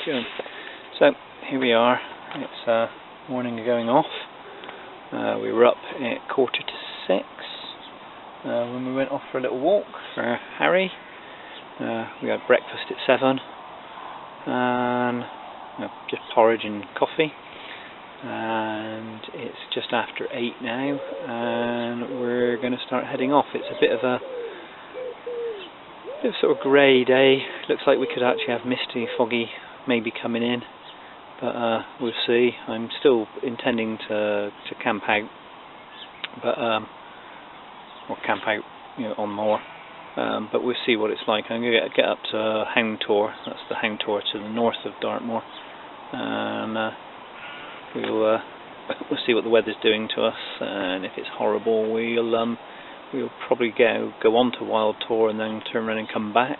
Good. So here we are. It's morning going off. We were up at 6:45 when we went off for a little walk for Harry. We had breakfast at 7 and just porridge and coffee, and it's just after 8 now and we're going to start heading off. It's a bit of a sort of grey day. Looks like we could actually have misty, foggy maybe coming in, but we'll see. I'm still intending to camp out, but or camp out, on moor. But we'll see what it's like. I'm going to get up to Hound Tor. That's the Hound Tor to the north of Dartmoor, and we'll see what the weather's doing to us. And if it's horrible, we'll probably go on to Wild Tor and then turn around and come back.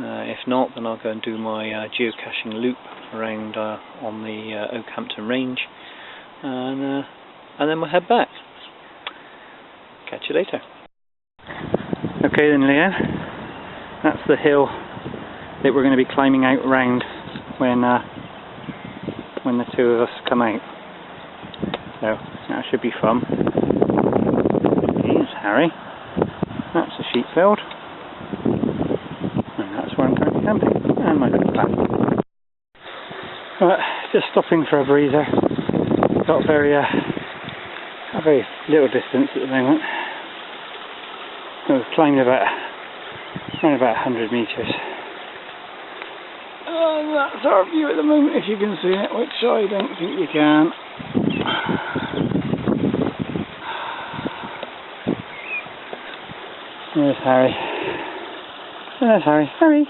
If not, then I'll go and do my geocaching loop around on the Oakhampton range, and then we'll head back. Catch you later. Okay then, Leanne, that's the hill that we're going to be climbing out around when the two of us come out. So that should be fun. Here's Harry. That's the sheep field. And that's where I'm currently camping. And my little plan. Just stopping for a breather. Got a very little distance at the moment. We've climbed around about 100 metres. And that's our view at the moment, if you can see it, which I don't think you can. There's Harry. There's Harry. Harry!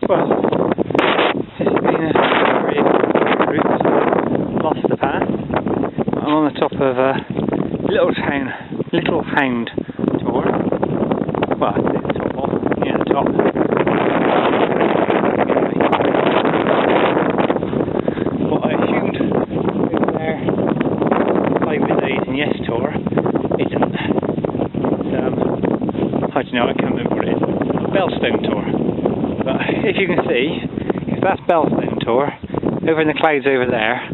Well, this has been a very good route. Lost the path. I'm on the top of Little Hound Tor. Well, it's the top off. Yeah, the top. What I assumed over there, 5 days in Yes Tor, isn't. It's, I don't know, I can't remember what it is. Bellstone Tor. But if you can see, if that's Bellstone Tor, over in the clouds over there,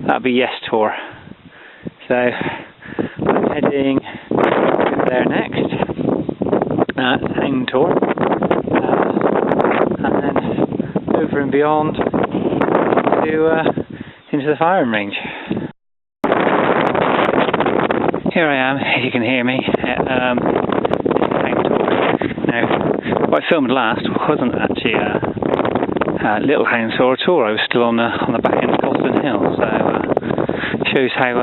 that'll be Yes Tor. So I'm heading over there next. That's Hound Tor, and then over and beyond into the firing range. Here I am, if you can hear me, at Hound Tor. Now, what I filmed last wasn't actually Little Hound Tor at all. I was still on the back end of Gosden Hill, so shows how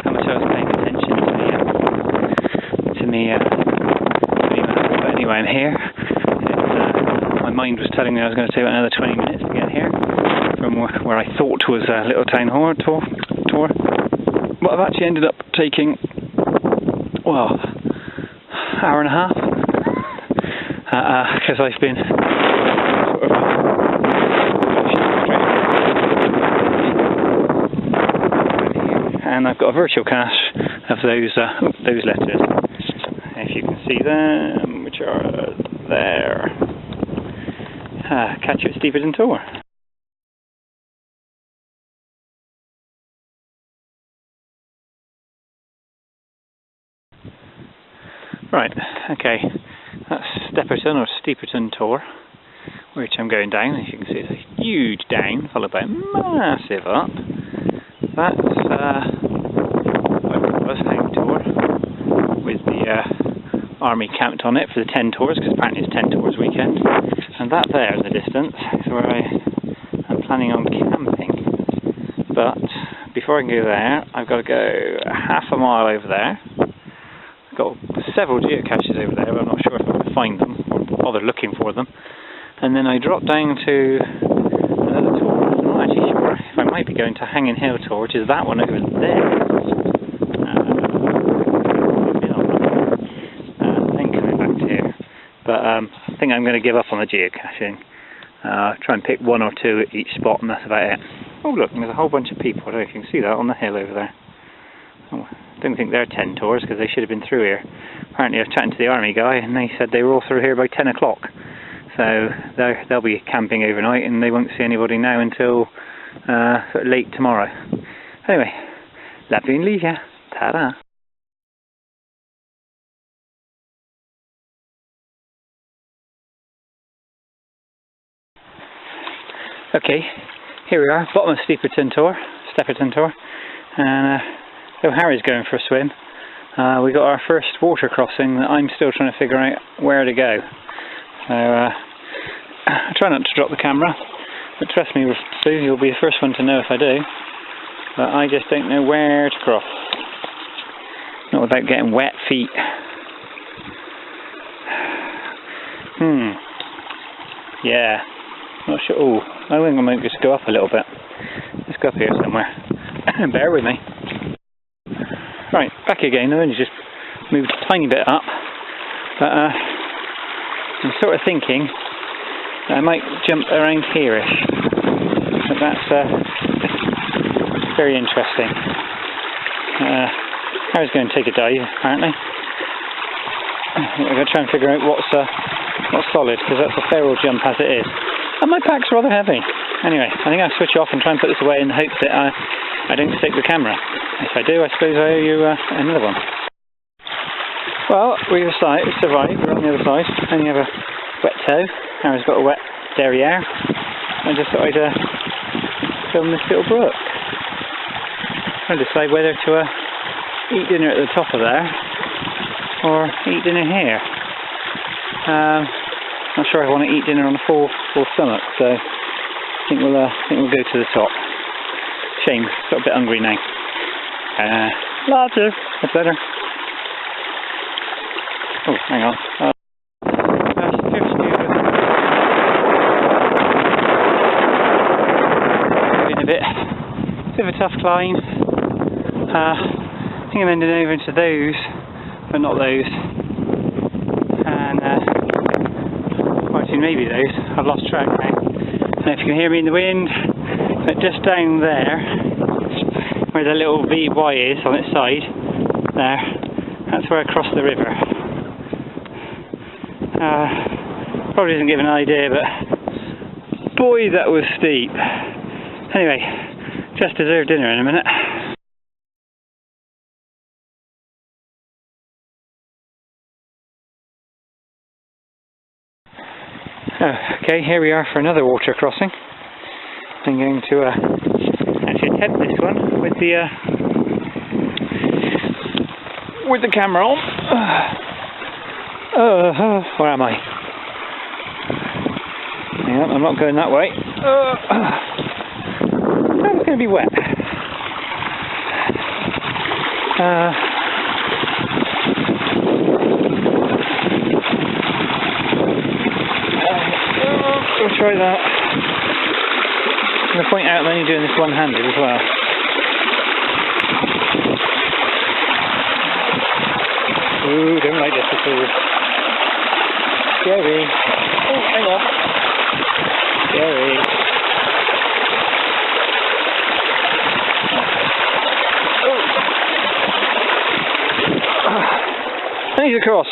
much I was paying attention to me map. But anyway, I'm here. My mind was telling me I was going to take another 20 minutes to get here from where I thought was Little Town Hall Tor. But I've actually ended up taking, well, hour and a half. Because I've been sort of and I've got a virtual cache of those letters, if you can see them, which are there. Catch you at Steventon Tor. Right, okay. That's Stepperton or Steeperton Tor, which I'm going down. As you can see, it's a huge down followed by a massive up. That's was Hound Tor with the army camped on it for the 10 tours, because apparently it's 10 tours weekend. And that there in the distance is where I'm planning on camping. But before I can go there, I've got to go half a mile over there. Got several geocaches over there, but I'm not sure if I'm going to find them or bother looking for them. and then I drop down to another tour. I'm not actually sure if I might be going to Hanging Hill Tour, which is that one over there. Then coming back to here. But I think I'm going to give up on the geocaching. Try and pick one or two at each spot, and that's about it. Oh look, there's a whole bunch of people. I don't know if you can see that on the hill over there. Oh, I don't think they're 10 tours, because they should have been through here. Apparently I was chatting to the army guy, and they said they were all through here by 10 o'clock. So they'll be camping overnight, and they won't see anybody now until sort of late tomorrow. Anyway, love you and leave ya. Ta-da. Okay, here we are, bottom of Stepperton Tor, and so Harry's going for a swim. We got our first water crossing that I'm still trying to figure out where to go. So I try not to drop the camera, but trust me, Sue, you'll be the first one to know if I do. But I just don't know where to cross. Not without getting wet feet. Yeah. Not sure. Oh, I think I might just go up a little bit. Let's go up here somewhere. Bear with me. Right, back again. I only just moved a tiny bit up. But I'm sort of thinking that I might jump around here-ish. But that's very interesting. I was going to take a dive, apparently. I'm going to try and figure out what's solid, because that's a fair old jump as it is. And my pack's rather heavy. Anyway, I think I'll switch off and try and put this away in the hope that I don't stick the camera. If I do, I suppose I owe you another one. Well, we've survived. We're on the other side. And you have a wet toe. Aaron's got a wet derriere. I just thought I'd film this little brook. Trying to decide whether to eat dinner at the top of there or eat dinner here. Not sure I want to eat dinner on a full stomach, so I think we'll go to the top. Shame, got a bit hungry now. Larger, that's better. Oh, hang on. Been a bit of a tough climb. I think I'm ending over into those, but not those. And maybe those. I've lost track now. I don't know if you can hear me in the wind, but just down there, where the little VY is on its side, there, that's where I crossed the river. Probably doesn't give an idea, but boy, that was steep. Anyway, just deserve dinner in a minute. Okay, here we are for another water crossing. I'm going to actually attempt this one with the camera on. Where am I? Yeah, I'm not going that way. It's going to be wet. We'll try that. I'm going to point out I'm only doing this one-handed as well. Ooh, don't like this at all. Scary. Oh, hang on. Scary. Oh. And he's across.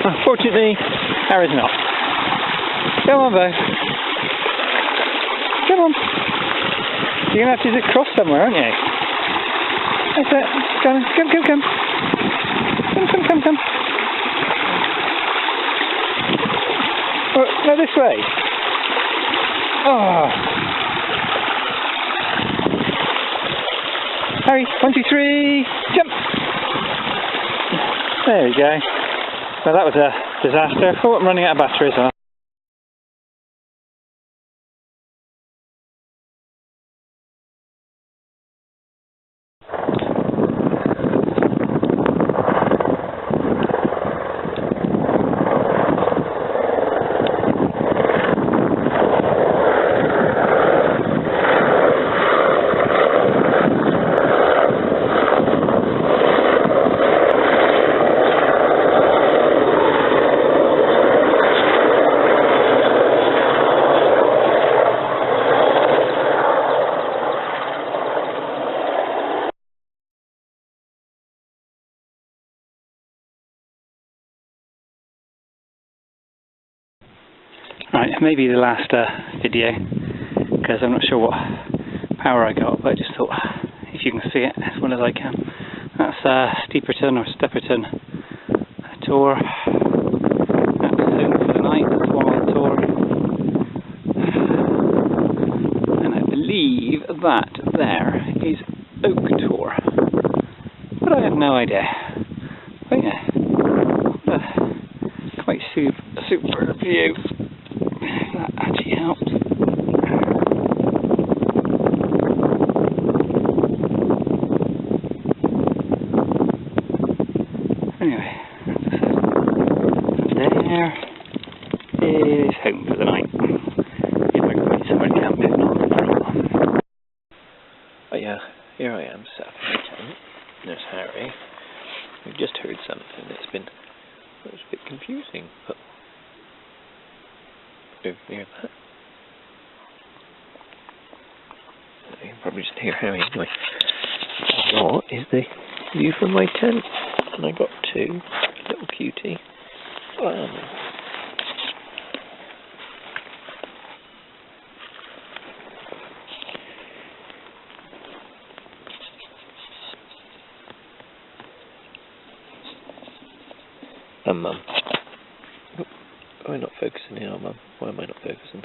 Unfortunately, Harry's not. Come on, Bo. Come on. You're going to have to just cross somewhere, aren't you? That's it. Come. Come. Oh, no, this way. Oh. Harry, 1, 2, 3, jump. There we go. Well, that was a disaster. Oh, I'm running out of battery as well. Right, maybe the last video, because I'm not sure what power I got, but I just thought, if you can see it as well as I can. That's Steeperton or Stepperton Tor. That's home for the night, that's Wild Tor. And I believe that there is Oak Tor. But I have no idea. But yeah, quite super view. That actually helps. Anyway, there is home for the night. If I can find somewhere to camp, if not. Oh yeah, here I am sat in my tent. There's Harry. We've just heard something that's been a bit confusing, but over here that. You can probably just hear Harry anyway. What is the view from my tent? And I got two little cutie lambs. And Mum. Oh, am I not focusing here, Mum? Why am I not focusing?